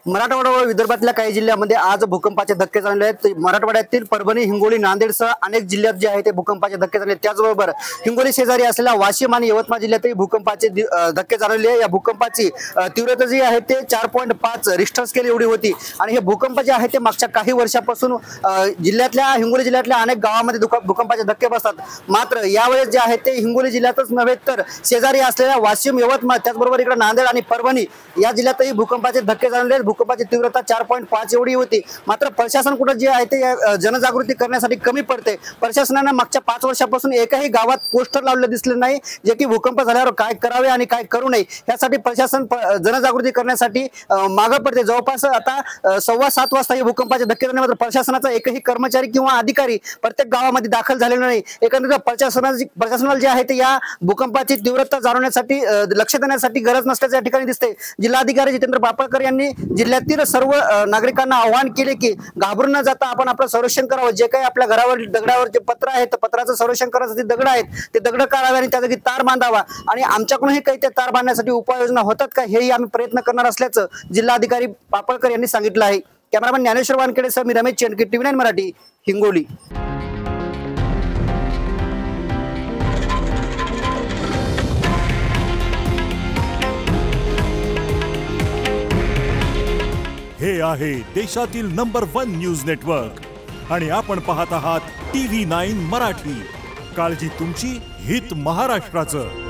मराठवाडा व विदर्भातल्या काही जिल्ह्यांमध्ये आज भूकंपाचे धक्के जाणवले आहेत। मराठवाड्यातील परभणी, हिंगोली, नांदेडसह अनेक जिल्ह्यात जे आहे ते भूकंपाचे धक्के जाणवले। त्याचबरोबर हिंगोली शेजारी असलेल्या वाशिम आणि यवतमाळ जिल्ह्यातही भूकंपाचे धक्के जाणवले। या भूकंपाची तीव्रता जी आहे ते 4.5 रिश्टर स्केल एवढी होती आणि हे भूकंप जे आहे ते मागच्या काही वर्षापासून हिंगोली जिल्ह्यातल्या अनेक गावांमध्ये भूकंपाचे धक्के बसतात। मात्र यावेळेस जे आहे ते हिंगोली जिल्ह्यातच नव्हे तर शेजारी असलेल्या वाशिम, यवतमाळ, त्याचबरोबर इकडे नांदेड आणि परभणी या जिल्ह्यातही भूकंपाचे धक्के जाणवले। भूकंपाची तीव्रता 4.5 एवढी होती। मात्र प्रशासन कुठे जे आहे ते जनजागृती करण्यासाठी कमी पडते। प्रशासनाने मागच्या 5 वर्षापासून एकही गावात पोस्टर लावले दिसले नाही जे की भूकंप झाल्यावर काय करावे आणि काय करू नये यासाठी प्रशासन जनजागृती करण्यासाठी मागे पडते। जवळपास आता 7:15 वाजता हे भूकंपाचे धक्के जाणवले, मात्र प्रशासनाचा एकही कर्मचारी किंवा अधिकारी प्रत्येक गावामध्ये दाखल झालेला नाही। एकंदरीत प्रशासनाला जे आहे ते या भूकंपाची तीव्रता जाणवण्यासाठी लक्ष देण्यासाठी गरज नसल्याचे या ठिकाणी दिसते। जिल्हाधिकारी जितेंद्र पापळकर यांनी जिल्ह्यातील सर्व नागरिकांना आवाहन केले की घाबरून न जाता आपण आपलं संरक्षण करावं। जे काही आपल्या घरावर दगडावर जे पत्र आहे तर पत्राचं संरक्षण करण्यासाठी दगड आहेत ते दगड काढावे आणि त्या जागी तार बांधावा आणि आमच्याकडूनही काही ते तार बांधण्यासाठी उपाययोजना होतात का हेही आम्ही प्रयत्न करणार असल्याचं जिल्हाधिकारी पापळकर यांनी सांगितलं आहे। कॅमेरामॅन ज्ञानेश्वर वानखेडे सह मी रमेश चेंडके, TV9 मराठी, हिंगोली। हे आहे देशातील नंबर 1 न्यूज नेटवर्क आणि आपण पाहत आहात TV9 मराठी। काळजी तुमची, हित महाराष्ट्राचं।